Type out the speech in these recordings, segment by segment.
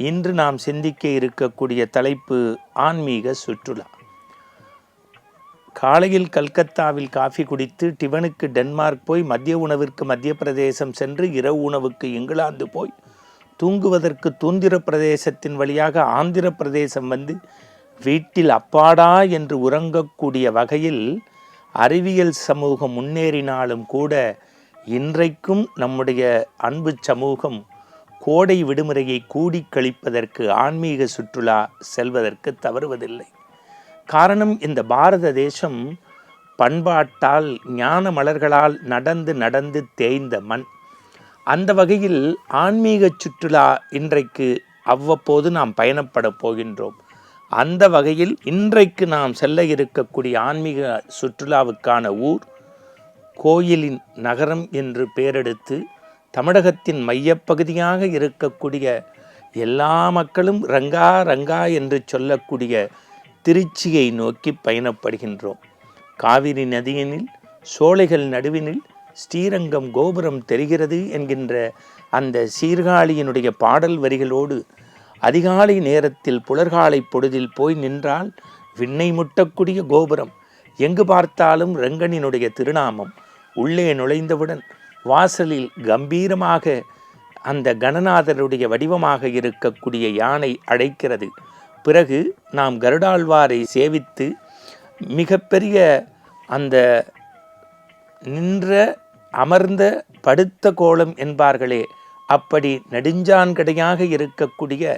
இன்று நாம் சிந்திக்க இருக்கக்கூடிய தலைப்பு ஆன்மீக சுற்றுலா. காலையில் கல்கத்தாவில் காஃபி குடித்து டிபனுக்கு டென்மார்க் போய் மதிய உணவிற்கு மத்திய பிரதேசம் சென்று இரவு உணவுக்கு இங்கிலாந்து போய் தூங்குவதற்கு தூந்திர பிரதேசத்தின் வழியாக ஆந்திர பிரதேசம் வந்து வீட்டில் அப்பாடா என்று உறங்கக்கூடிய வகையில் அறிவியல் சமூகம் முன்னேறினாலும் கூட இன்றைக்கும் நம்முடைய அன்பு சமூகம் கோடை விடுமுறையை கூடி கழிப்பதற்கு ஆன்மீக சுற்றுலா செல்வதற்கு தவறுவதில்லை. காரணம், இந்த பாரத தேசம் பண்பாட்டால் ஞான மலர்களால் நடந்து நடந்து தேய்ந்த மண். அந்த வகையில் ஆன்மீக சுற்றுலா இன்றைக்கு அவ்வப்போது நாம் பயணப்பட போகின்றோம். அந்த வகையில் இன்றைக்கு நாம் செல்ல இருக்கக்கூடிய ஆன்மீக சுற்றுலாவுக்கான ஊர் கோயிலின் நகரம் என்று பெயரெடுத்து தமிழகத்தின் மையப்பகுதியாக இருக்கக்கூடிய எல்லா மக்களும் ரங்கா ரங்கா என்று சொல்லக்கூடிய திருச்சியை நோக்கி பயணப்படுகின்றோம். காவிரி நதியினில் சோலைகள் நடுவினில் ஸ்ரீரங்கம் கோபுரம் தெரிகிறது என்கின்ற அந்த சீர்காழியினுடைய பாடல் வரிகளோடு அதிகாலை நேரத்தில் புலர்காலை பொழுதில் போய் நின்றால் விண்ணை முட்டக்கூடிய கோபுரம், எங்கு பார்த்தாலும் ரங்கனினுடைய திருநாமம். உள்ளே நுழைந்தவுடன் வாசலில் கம்பீரமாக அந்த கணநாதருடைய வடிவமாக இருக்கக்கூடிய யானை அழைக்கிறது. பிறகு நாம் கருடாழ்வாரை சேவித்து மிகப்பெரிய அந்த நின்ற அமர்ந்த படுத்த கோலம் என்பார்களே, அப்படி நெடுஞ்சான்கடையாக இருக்கக்கூடிய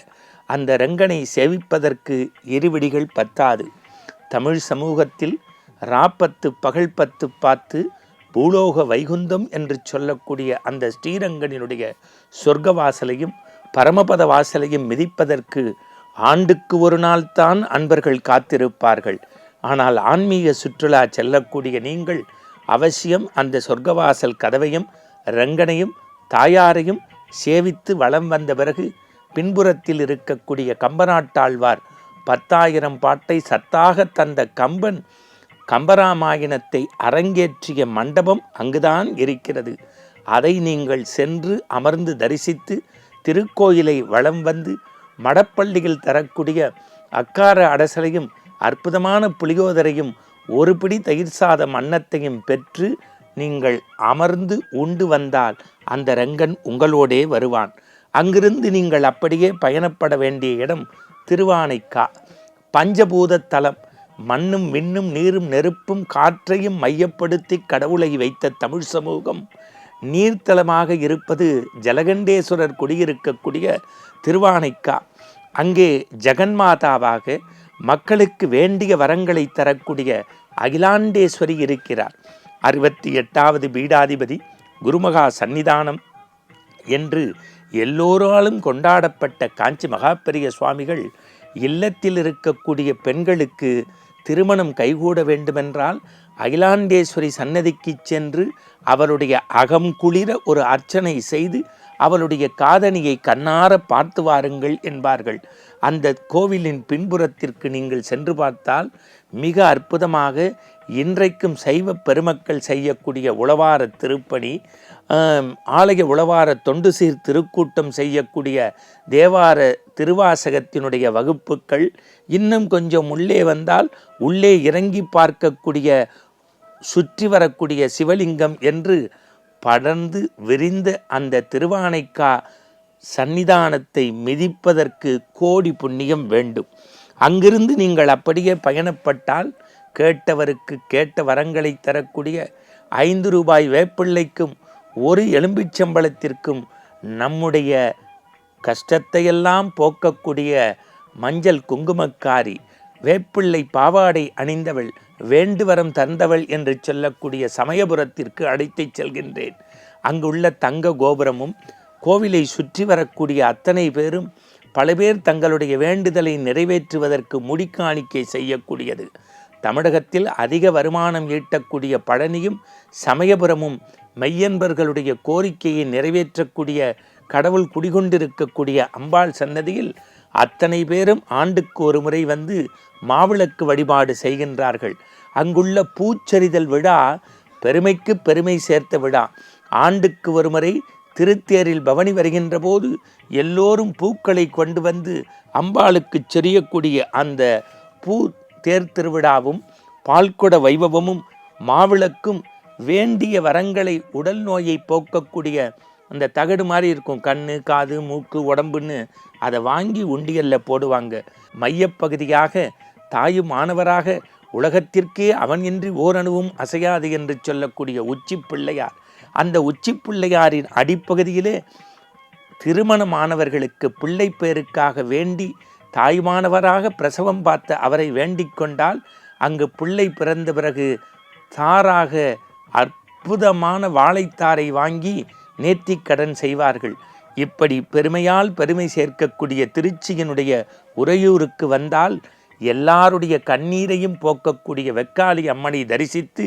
அந்த ரங்கனை சேவிப்பதற்கு இருவிடிகள் பத்தாது. தமிழ் சமூகத்தில் ராப்பத்து பகல் பத்து பார்த்து பூலோக வைகுந்தம் என்று சொல்லக்கூடிய அந்த ஸ்ரீரங்கனினுடைய சொர்க்க வாசலையும் பரமபத வாசலையும் மிதிப்பதற்கு ஆண்டுக்கு ஒரு நாள் தான் அன்பர்கள் காத்திருப்பார்கள். ஆனால் ஆன்மீக சுற்றுலா செல்லக்கூடிய நீங்கள் அவசியம் அந்த சொர்க்கவாசல் கதவையும் ரங்கனையும் தாயாரையும் சேவித்து வலம் வந்த பிறகு பின்புறத்தில் இருக்கக்கூடிய கம்பநாட்டாழ்வார் 10,000 பாட்டை சத்தாக தந்த கம்பன் கம்பராமாயணத்தை அரங்கேற்றிய மண்டபம் அங்குதான் இருக்கிறது. அதை நீங்கள் சென்று அமர்ந்து தரிசித்து திருக்கோயிலை வலம் வந்து மடப்பள்ளியில் தரக்கூடிய அக்கார அடசலையும் அற்புதமான புளியோதரையும் ஒரு பிடி தயிர் சாதம் அன்னத்தையும் பெற்று நீங்கள் அமர்ந்து உண்டு வந்தால் அந்த ரங்கன் உங்களோடே வருவான். அங்கிருந்து நீங்கள் அப்படியே பயணப்பட வேண்டிய இடம் திருவானைக்கா. பஞ்சபூத தலம், மண்ணும் விண்ணும் நீரும் நெருப்பும் காற்றையும் மையப்படுத்தி கடவுளை வைத்த தமிழ் சமூகம் நீர்த்தலமாக இருப்பது ஜலகண்டேஸ்வரர் குடியிருக்கக்கூடிய திருவானைக்கா. அங்கே ஜெகன்மாதாவாக மக்களுக்கு வேண்டிய வரங்களை தரக்கூடிய அகிலாண்டேஸ்வரி இருக்கிறார். 68வது பீடாதிபதி குருமகா சந்நிதானம் என்று எல்லோராலும் கொண்டாடப்பட்ட காஞ்சி மகாபெரிய சுவாமிகள் இல்லத்தில் இருக்கக்கூடிய பெண்களுக்கு திருமணம் கைகூட வேண்டுமென்றால் அகிலாண்டேஸ்வரி சன்னதிக்கு சென்று அவருடைய அகம் குளிர ஒரு அர்ச்சனை செய்து அவளுடைய காதணியை கண்ணார பார்த்து வாருங்கள் என்பார்கள். அந்த கோவிலின் பின்புறத்திற்கு நீங்கள் சென்று பார்த்தால் மிக அற்புதமாக இன்றைக்கும் சைவ பெருமக்கள் செய்யக்கூடிய உழவார திருப்பணி, ஆலய உழவார தொண்டு சீர் திருக்கூட்டம் செய்யக்கூடிய தேவார திருவாசகத்தினுடைய வகுப்புகள், இன்னும் கொஞ்சம் உள்ளே வந்தால் உள்ளே இறங்கி பார்க்கக்கூடிய சுற்றி வரக்கூடிய சிவலிங்கம் என்று படர்ந்து விரிந்த அந்த திருவானைக்கா சன்னிதானத்தை மிதிப்பதற்கு கோடி புண்ணியம் வேண்டும். அங்கிருந்து நீங்கள் அப்படியே பயணப்பட்டால் கேட்டவருக்கு கேட்ட வரங்களை தரக்கூடிய 5 ரூபாய் வேப்பிள்ளைக்கும் 1 எலும்பிச்சம்பளத்திற்கும் நம்முடைய கஷ்டத்தையெல்லாம் போக்கக்கூடிய மஞ்சள் குங்குமக்காரி, வேப்பிள்ளை பாவாடை அணிந்தவள், வேண்டுவரம் தந்தவள் என்று சொல்லக்கூடிய சமயபுரத்திற்கு அழைத்துச் செல்கின்றேன். அங்குள்ள தங்க கோபுரமும் கோவிலை சுற்றி வரக்கூடிய அத்தனை பேரும் பல பேர் தங்களுடைய வேண்டுதலை நிறைவேற்றுவதற்கு முடிக்காணிக்கை செய்யக்கூடியது. தமிழகத்தில் அதிக வருமானம் ஈட்டக்கூடிய பழனியும் சமயபுரமும் மெய்யன்பர்களுடைய கோரிக்கையை நிறைவேற்றக்கூடிய கடவுள் குடிகொண்டிருக்கக்கூடிய அம்பாள் சன்னதியில் அத்தனை பேரும் ஆண்டுக்கு ஒரு முறை வந்து மாவிளக்கு வழிபாடு செய்கின்றார்கள். அங்குள்ள பூச்சரிதல் விழா பெருமைக்கு பெருமை சேர்த்த விழா. ஆண்டுக்கு ஒரு முறை திருத்தேரில் பவனி வருகின்ற போது எல்லோரும் பூக்களை கொண்டு வந்து அம்பாளுக்கு சொரியக்கூடிய அந்த பூ தேர் திருவிழாவும் பால்குட வைபவமும் மாவிளக்கும் வேண்டிய வரங்களை உடல் நோயை போக்கக்கூடிய அந்த தகடு மாதிரி இருக்கும், கண்ணு காது மூக்கு உடம்புன்னு, அதை வாங்கி உண்டியல்ல போடுவாங்க. மையப்பகுதியாக தாயும் மாணவராக உலகத்திற்கே அவன் இன்றி ஓரணுவும் அசையாது என்று சொல்லக்கூடிய உச்சி பிள்ளையார், அந்த உச்சி பிள்ளையாரின் அடிப்பகுதியிலே திருமணமானவர்களுக்கு பிள்ளை பேருக்காக வேண்டி தாய்மானவராக பிரசவம் பார்த்த அவரை வேண்டிக் கொண்டால் அங்கு பிள்ளை பிறந்த பிறகு தாராக அற்புதமான வாழைத்தாரை வாங்கி நேர்த்திக் கடன் செய்வார்கள். இப்படி பெருமையால் பெருமை சேர்க்கக்கூடிய திருச்சியினுடைய உறையூருக்கு வந்தால் எல்லாருடைய கண்ணீரையும் போக்கக்கூடிய வெக்காளி அம்மனை தரிசித்து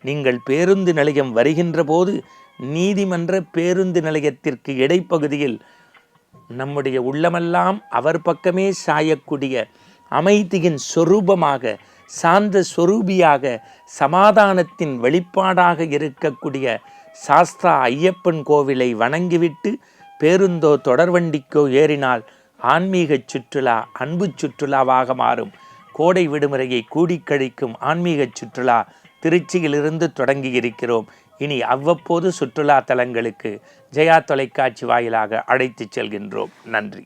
நீங்கள் பேருந்து நிலையம் வருகின்ற போது நீதிமன்ற பேருந்து நிலையத்திற்கு இடைப்பகுதியில் நம்முடைய உள்ளமெல்லாம் அவர் பக்கமே சாயக்கூடிய அமைதியின் சொரூபமாக, சாந்த சொரூபியாக, சமாதானத்தின் வெளிப்பாடாக இருக்கக்கூடிய சாஸ்தா ஐயப்பன் கோவிலை வணங்கிவிட்டு பேருந்தோ தொடர்வண்டிக்கோ ஏறினால் ஆன்மீக சுற்றுலா அன்பு சுற்றுலாவாக மாறும். கோடை விடுமுறையை கூடிக்கழிக்கும் ஆன்மீக சுற்றுலா திருச்சியிலிருந்து தொடங்கி இருக்கிறோம். இனி அவ்வப்போது சுற்றுலா தலங்களுக்கு ஜெயா தொலைக்காட்சி வாயிலாக அழைத்து செல்கின்றோம். நன்றி.